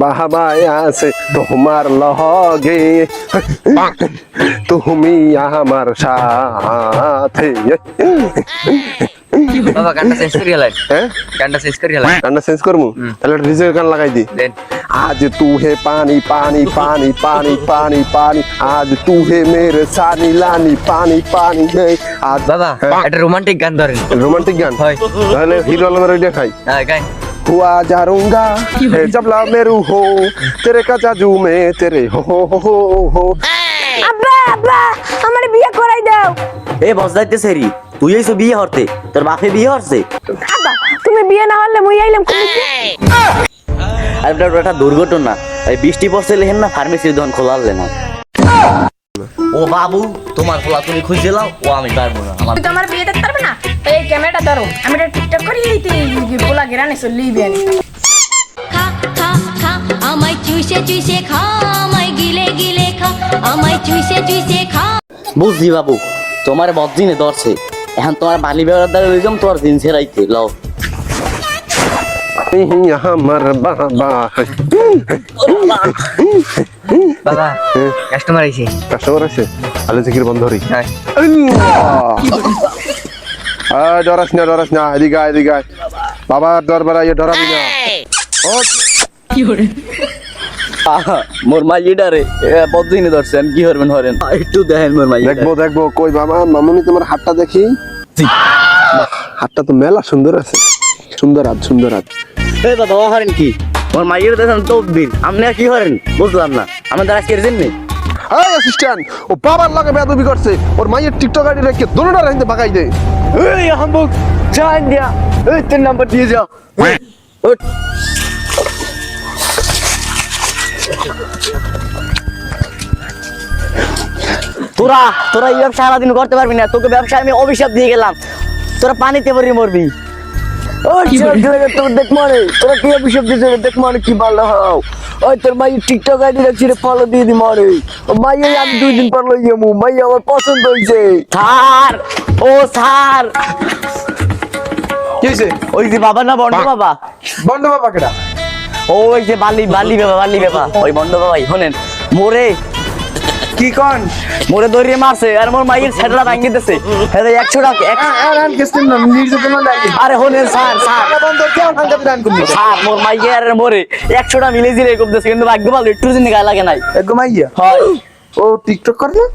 বাহাবাই আছে তোমার লগে তুমি আমার সাথে। বাবা গানটা চেঞ্জ করি হেলাই। হ্যাঁ গানটা চেঞ্জ করি হেলাই। গানটা চেঞ্জ করমু তাহলে ডিজে গান লাগাই দি। দেন आज तू है पानी पानी पानी पानी पानी पानी आज तू है मेरे सानी लानी पानी पानी है आज। বাবা একটা রোমান্টিক গান ধরেন। রোমান্টিক গান হয় তাহলে হিরো আলমের ওইটা খাই। হ্যাঁ গান हुआ जारूंगा है जबला मेरू हो तेरे का जाजू में तेरे हो। আব্বা আব্বা আমার বিয়ে করাই দাও। এ বস যাইতেছে রি তুই এইসব বিয়ে হরতে তোর বাপে বিয়ে হরছে। আব্বা তুমি বিয়ে না হলে মুই আইলাম কোন আর এটা দুর্ঘটনা এই বৃষ্টি পড়ছে লেহেন না ফার্মেসির দোকান খোলা হলে না। ও বাবু তোমার খোলা তুমি খুঁজে লাও ও আমি পারবো না আমার। তুই আমার বিয়ে দেখতে পারবে না এই ক্যামেরাটা ধরো আমি এটা টিকটক করি এইতে পোলা গেরানে চলি বিয়ে খা খা খা আমায় চুষে চুষে খা আমায় গিলে গিলে খা আমায় চুষে চুষে খা। বুঝছি বাবু তোমার বদিনে ধরছে এখন তোমার বালি বেড়ার দ্বারা লইলাম তোমার দিন ছেড়াইতে লাও। আমার বাবা বাবা কাস্টমার আইছে। কাস্টমার আছে আলে জিকির বন্ধ হরি। হ্যাঁ ডরাস না এদিকে আয়, এদিকে আয়। বাবা দরবার আইয়ে ডরাবি না। মোর মাইয়েটা রে বদিনে ধরছে আমি কি করবেন হরেন একটু দেখেন মোর মাইয়ে দেখবো কই বাবা মামুনি তোমার হাতটা দেখি। বাহ, হাতটা তো মেলা সুন্দর আছে। সুন্দর হাত এই বাবা ও হরেন কি মোর মাইয়ের দেখেন তকবীর আপনি আর কি করেন বুঝলাম না আমার দ্বারা কেরছেন নি। এই অ্যাসিস্ট্যান্ট ও বাবার লাগে বেয়াদবি করছে ওর মাইয়ের টিকটক আইডি রেখে দোনোটা রাইতে বাগাই দে। এই হামবুক জান দিয়া এই তিন নাম্বার দিয়ে যাও। ওঠ তোরা তোরা এই ব্যবসা সারাদিন করতে পারবি না তোকে ব্যবসা আমি অভিশাপ দিয়ে গেলাম তোরা পানিতে পড়ি মরবি। তোর দেখ মানে তোরা কি অভিশাপ দিয়েছে দেখ মানে কি ভালো হও ওই তোর মাই টিকটক আইডি রাখছি রে ফলো দিয়ে দি মরে মাই আমি 2 দিন পর লই যাবো মাই আমার পছন্দ হইছে। স্যার ও স্যার কি হইছে? ওই যে বাবা না বন্ড বাবা বন্ধ বাবা কেডা? ওই যে বালি বাবা ওই বন্ড বাবাই শোনেন মোরে কি কোন মোরে দরিয়ে মারছে আর মোর মাইয়ের ছেড়া ভাঙিয়ে দিতেছে 100 টাকা আরান কেসন না নির্যাতন লাগে। আরে শোনেন স্যার বন্ধ কেন ভাঙতে দান করলি? স্যার মোর মাইয়ে আর মোরে 100 টাকা মিলে দিলে করতেছে কিন্তু ভাগ্য ভালো একটু দিন গায়ে লাগে নাই। একমাইয়া হয় ও টিকটক করে না?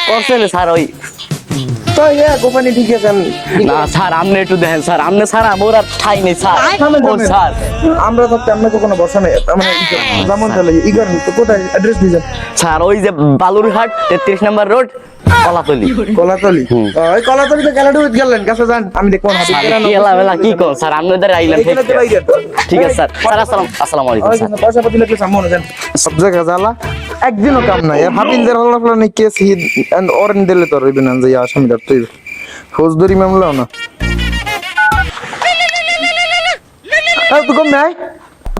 করছেন স্যার ওই তো ইয়া গোপানি ঠিক আছে। না স্যার আপনি একটু দেখেন স্যার আপনি স্যার মোর আর ঠাই নেই স্যার ও স্যার আমরা তো আমরা কোনো বসা নেই মানে যেমন চলে ইগর তো কোথায় অ্যাড্রেস দিয়েছেন? স্যার ওই যে বালুরঘাট 33 নম্বর রোড কলাতলি। কলাতলি ওই কলাতলি তো গ্যালারি উইথ গেলেন কাছে যান আমি দেখব না হাবিব স্যার কি এলা কি কো স্যার আপনি ধরে আইলেন ঠিক আছে স্যার স্যার আসসালামু আলাইকুম স্যার। পয়সা পাতি লাগলে সামনে যান সব জায়গা জ্বালা একদিনও কাম নাই হাবিলদের হল্লা নেই কেস হিদ এন্ড অরেন দিলে তো রইবে না যে আসামিদার তুই ফৌজদারি মামলাও না আর তো কম নাই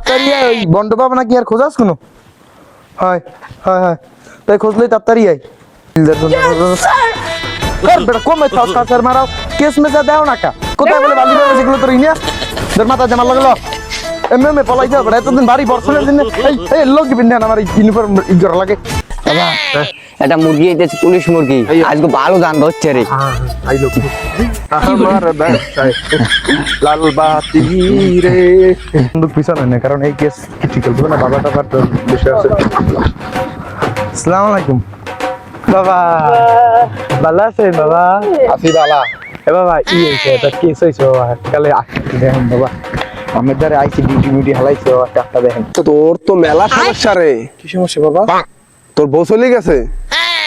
তাড়াতাড়ি ওই বন্ড পাবো নাকি আর খোঁজাস কোনো? হয় তাই খোঁজলেই তাড়াতাড়ি আই বেটা কমে থাও স্যার মারাও কেস মেজা দাও না কা কোথায় বলে বালি বাবা যেগুলো তোর ইনিয়া তোর মাথা জামা লাগলো এমএমএ পলাই যাও বেটা এতদিন বাড়ি বর্ষণের দিন এই লোক বিন্দান আমার ইউনিফর্ম ইগর লাগে। বাবা এটা মুরগি এটা পুলিশ মুরগি আজকে ভালো গান হচ্ছে রে। আই লোক আমার ব্যবসায় লাল বাতি রে বন্দুক পিছনে না কারণ এই কেস ক্রিটিক্যাল বুঝো না বাবাটা পার বিষয় আছে। আসসালামু আলাইকুম বাবা ভালো আছেন বাবা? আছি বালা এ বাবা ই হইছে এটা কেস হইছে কালে দেখেন বাবা আমার দ্বারা আইসি ডিউটি হালাইছো একটা দেখেন তো তোর তো মেলা সমস্যা রে। কি সমস্যা বাবা? তোর বউ চলে গেছে?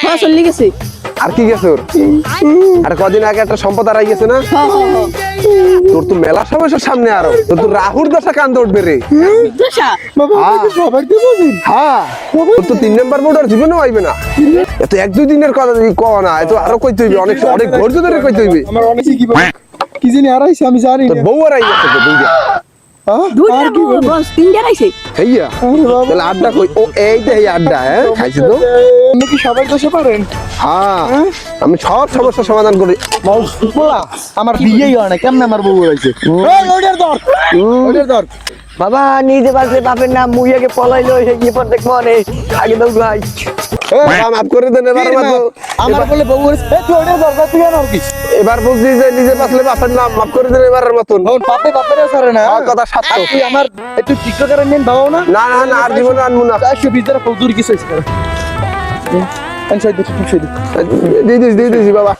হ্যাঁ চলি গেছে। আর কি গেছে ওর? আর কদিন আগে একটা সম্পদ হারাই গেছে না? তোর তো মেলা সমস্যার সামনে আরো তোর তো রাহুর দশা কান্দে উঠবে রে। দশা বাবা সবার কি বুঝিন? হ্যাঁ তোর তো 3 নাম্বার মোটর জীবনে হইবে না এত 1-2 দিনের কথা কও না এত আরো কইতে হইবে অনেক ধৈর্য ধরে কইতে হইবে। আমার অনেকই কি বলে কি জানি হারাইছে আমি জানি তোর না। বউ হারাই গেছে তো দুইটা। আর কি বলবো? বস তিনটা আইছে। হেইয়া তাহলে আড্ডা কই ও এই যে এই আড্ডা হ্যাঁ খাইছিস তো আপনি কি সবাই দোষে পারেন? হ্যাঁ আমি সব সমস্যার সমাধান করি। বলা আমার বিয়েই হয় না, কেমনে আমার বউ হয়েছে? ওইটার ধর, ওইটার ধর। বাবা নিজে বাঁচলে বাপের নাম মুইয়াকে পলাইলো কি পর দেখ মনে আগে দাও ভাই মাফ করে দেন এবার আমার বলে বউ হয়েছে, তুই ওইটার ধর, তুই আর কি? এবার বুঝলি যে নিজে বাঁচলে বাপের নাম, মাফ করে দেন এবারের মতন। বাপে বাপেরও ছাড়ে না। কথা সত্য। আর তুই আমার একটু টিকটকের নেন বাবাও না? না না না, আর জীবনে আনবো না। 420 ফৌদুর কিছু হয়েছে। দিয়ে দিস বাবা।